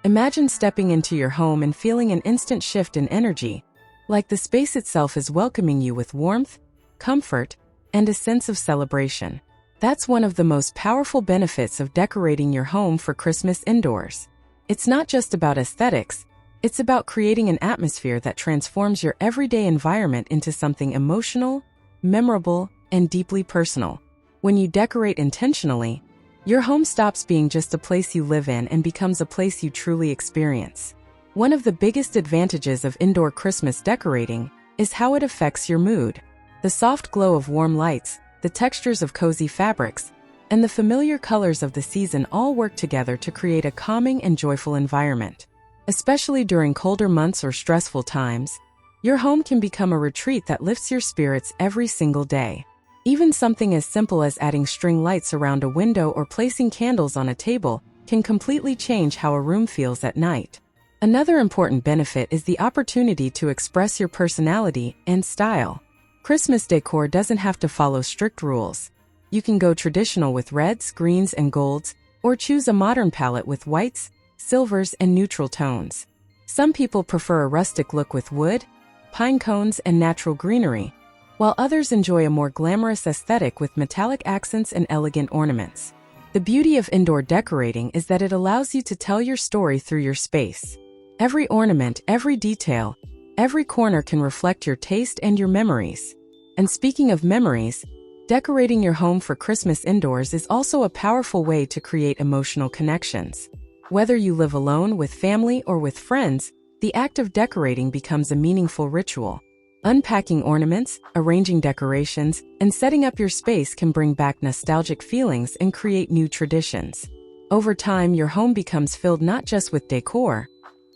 Imagine stepping into your home and feeling an instant shift in energy, like the space itself is welcoming you with warmth, comfort, and a sense of celebration. That's one of the most powerful benefits of decorating your home for Christmas indoors. It's not just about aesthetics, it's about creating an atmosphere that transforms your everyday environment into something emotional, memorable, and deeply personal. When you decorate intentionally, your home stops being just a place you live in and becomes a place you truly experience. One of the biggest advantages of indoor Christmas decorating is how it affects your mood. The soft glow of warm lights, the textures of cozy fabrics, and the familiar colors of the season all work together to create a calming and joyful environment. Especially during colder months or stressful times, your home can become a retreat that lifts your spirits every single day. Even something as simple as adding string lights around a window or placing candles on a table can completely change how a room feels at night. Another important benefit is the opportunity to express your personality and style. Christmas decor doesn't have to follow strict rules. You can go traditional with reds, greens, and golds, or choose a modern palette with whites, silvers, and neutral tones. Some people prefer a rustic look with wood, pine cones, and natural greenery, while others enjoy a more glamorous aesthetic with metallic accents and elegant ornaments. The beauty of indoor decorating is that it allows you to tell your story through your space. Every ornament, every detail, every corner can reflect your taste and your memories. And speaking of memories, decorating your home for Christmas indoors is also a powerful way to create emotional connections. Whether you live alone, with family, or with friends, the act of decorating becomes a meaningful ritual. Unpacking ornaments, arranging decorations, and setting up your space can bring back nostalgic feelings and create new traditions. Over time, your home becomes filled not just with decor,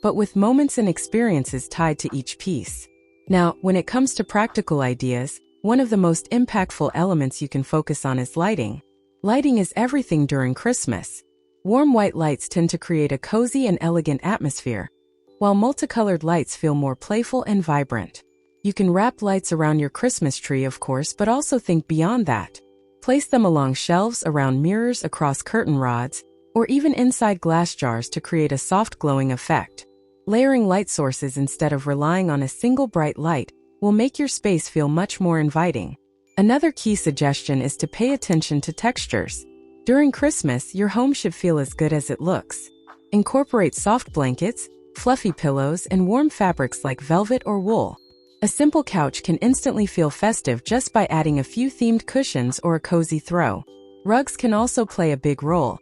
but with moments and experiences tied to each piece. Now, when it comes to practical ideas, one of the most impactful elements you can focus on is lighting. Lighting is everything during Christmas. Warm white lights tend to create a cozy and elegant atmosphere, while multicolored lights feel more playful and vibrant. You can wrap lights around your Christmas tree, of course, but also think beyond that. Place them along shelves, around mirrors, across curtain rods, or even inside glass jars to create a soft glowing effect. Layering light sources instead of relying on a single bright light will make your space feel much more inviting. Another key suggestion is to pay attention to textures. During Christmas, your home should feel as good as it looks. Incorporate soft blankets, fluffy pillows, and warm fabrics like velvet or wool. A simple couch can instantly feel festive just by adding a few themed cushions or a cozy throw. Rugs can also play a big role,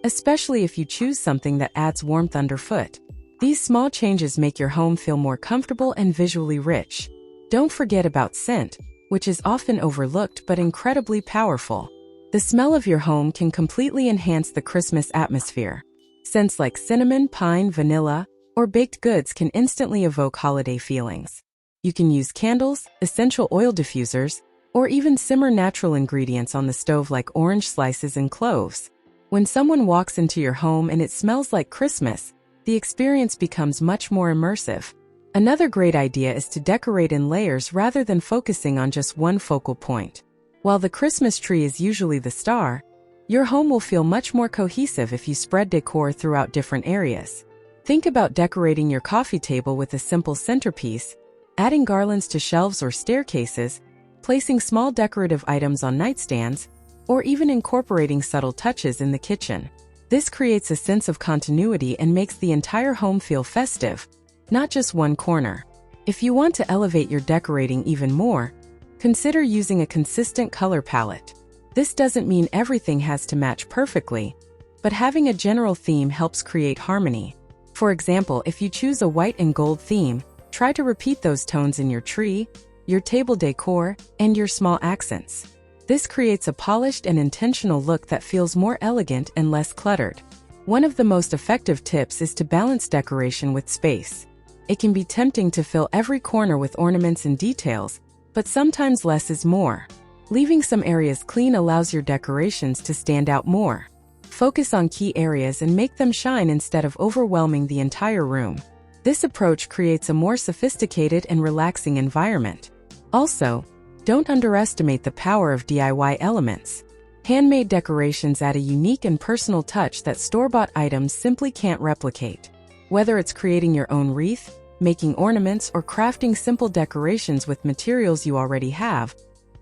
especially if you choose something that adds warmth underfoot. These small changes make your home feel more comfortable and visually rich. Don't forget about scent, which is often overlooked but incredibly powerful. The smell of your home can completely enhance the Christmas atmosphere. Scents like cinnamon, pine, vanilla, or baked goods can instantly evoke holiday feelings. You can use candles, essential oil diffusers, or even simmer natural ingredients on the stove like orange slices and cloves. When someone walks into your home and it smells like Christmas, the experience becomes much more immersive. Another great idea is to decorate in layers rather than focusing on just one focal point. While the Christmas tree is usually the star, your home will feel much more cohesive if you spread decor throughout different areas. Think about decorating your coffee table with a simple centerpiece, adding garlands to shelves or staircases, placing small decorative items on nightstands, or even incorporating subtle touches in the kitchen. This creates a sense of continuity and makes the entire home feel festive, not just one corner. If you want to elevate your decorating even more, consider using a consistent color palette. This doesn't mean everything has to match perfectly, but having a general theme helps create harmony. For example, if you choose a white and gold theme, try to repeat those tones in your tree, your table decor, and your small accents. This creates a polished and intentional look that feels more elegant and less cluttered. One of the most effective tips is to balance decoration with space. It can be tempting to fill every corner with ornaments and details, but sometimes less is more. Leaving some areas clean allows your decorations to stand out more. Focus on key areas and make them shine instead of overwhelming the entire room. This approach creates a more sophisticated and relaxing environment. Also, don't underestimate the power of DIY elements. Handmade decorations add a unique and personal touch that store-bought items simply can't replicate. Whether it's creating your own wreath, making ornaments, or crafting simple decorations with materials you already have,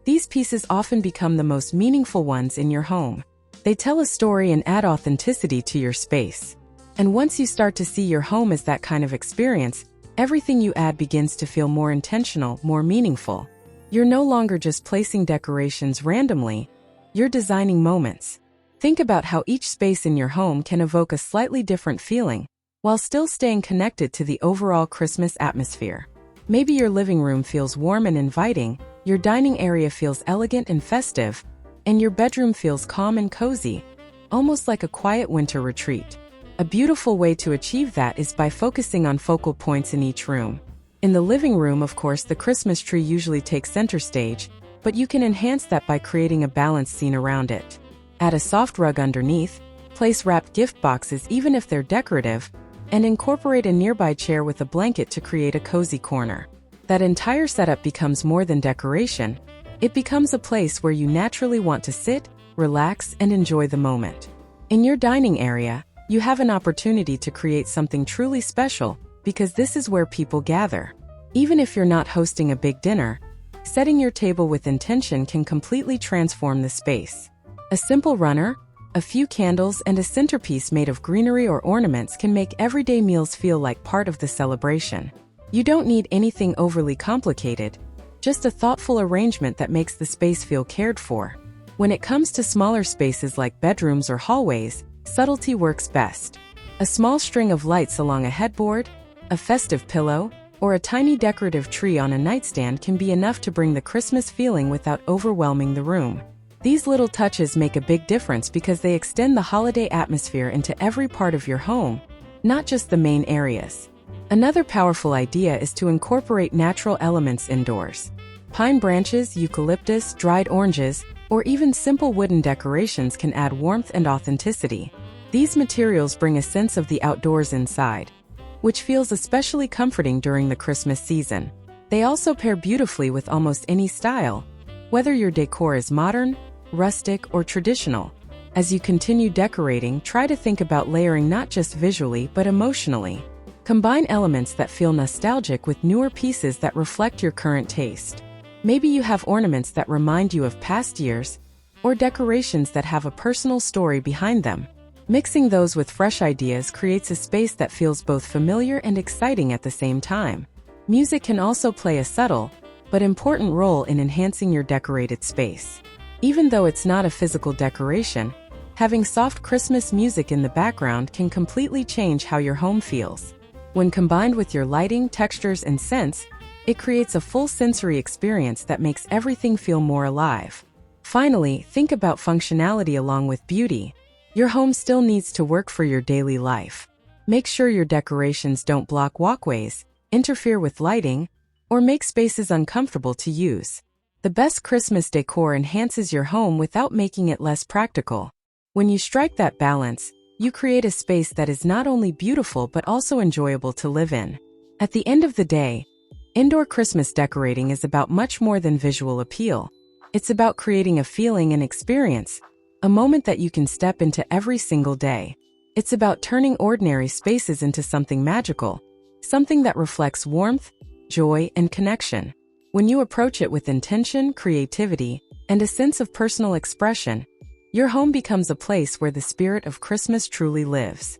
these pieces often become the most meaningful ones in your home. They tell a story and add authenticity to your space. And once you start to see your home as that kind of experience, everything you add begins to feel more intentional, more meaningful. You're no longer just placing decorations randomly, you're designing moments. Think about how each space in your home can evoke a slightly different feeling, while still staying connected to the overall Christmas atmosphere. Maybe your living room feels warm and inviting, your dining area feels elegant and festive, and your bedroom feels calm and cozy, almost like a quiet winter retreat. A beautiful way to achieve that is by focusing on focal points in each room. In the living room, of course, the Christmas tree usually takes center stage, but you can enhance that by creating a balanced scene around it. Add a soft rug underneath, place wrapped gift boxes even if they're decorative, and incorporate a nearby chair with a blanket to create a cozy corner. That entire setup becomes more than decoration. It becomes a place where you naturally want to sit, relax, and enjoy the moment. In your dining area, you have an opportunity to create something truly special, because this is where people gather. Even if you're not hosting a big dinner, setting your table with intention can completely transform the space. A simple runner, a few candles, and a centerpiece made of greenery or ornaments can make everyday meals feel like part of the celebration. You don't need anything overly complicated, just a thoughtful arrangement that makes the space feel cared for. When it comes to smaller spaces like bedrooms or hallways, subtlety works best. A small string of lights along a headboard, a festive pillow, or a tiny decorative tree on a nightstand can be enough to bring the Christmas feeling without overwhelming the room. These little touches make a big difference because they extend the holiday atmosphere into every part of your home, not just the main areas. Another powerful idea is to incorporate natural elements indoors. Pine branches, eucalyptus, dried oranges, or even simple wooden decorations can add warmth and authenticity. These materials bring a sense of the outdoors inside, which feels especially comforting during the Christmas season. They also pair beautifully with almost any style, whether your decor is modern, rustic, or traditional. As you continue decorating, try to think about layering not just visually but emotionally. Combine elements that feel nostalgic with newer pieces that reflect your current taste. Maybe you have ornaments that remind you of past years, or decorations that have a personal story behind them. Mixing those with fresh ideas creates a space that feels both familiar and exciting at the same time. Music can also play a subtle, but important role in enhancing your decorated space. Even though it's not a physical decoration, having soft Christmas music in the background can completely change how your home feels. When combined with your lighting, textures, and scents, it creates a full sensory experience that makes everything feel more alive. Finally, think about functionality along with beauty. Your home still needs to work for your daily life. Make sure your decorations don't block walkways, interfere with lighting, or make spaces uncomfortable to use. The best Christmas decor enhances your home without making it less practical. When you strike that balance, you create a space that is not only beautiful but also enjoyable to live in. At the end of the day, indoor Christmas decorating is about much more than visual appeal. It's about creating a feeling and experience, a moment that you can step into every single day. It's about turning ordinary spaces into something magical, something that reflects warmth, joy, and connection. When you approach it with intention, creativity, and a sense of personal expression, your home becomes a place where the spirit of Christmas truly lives.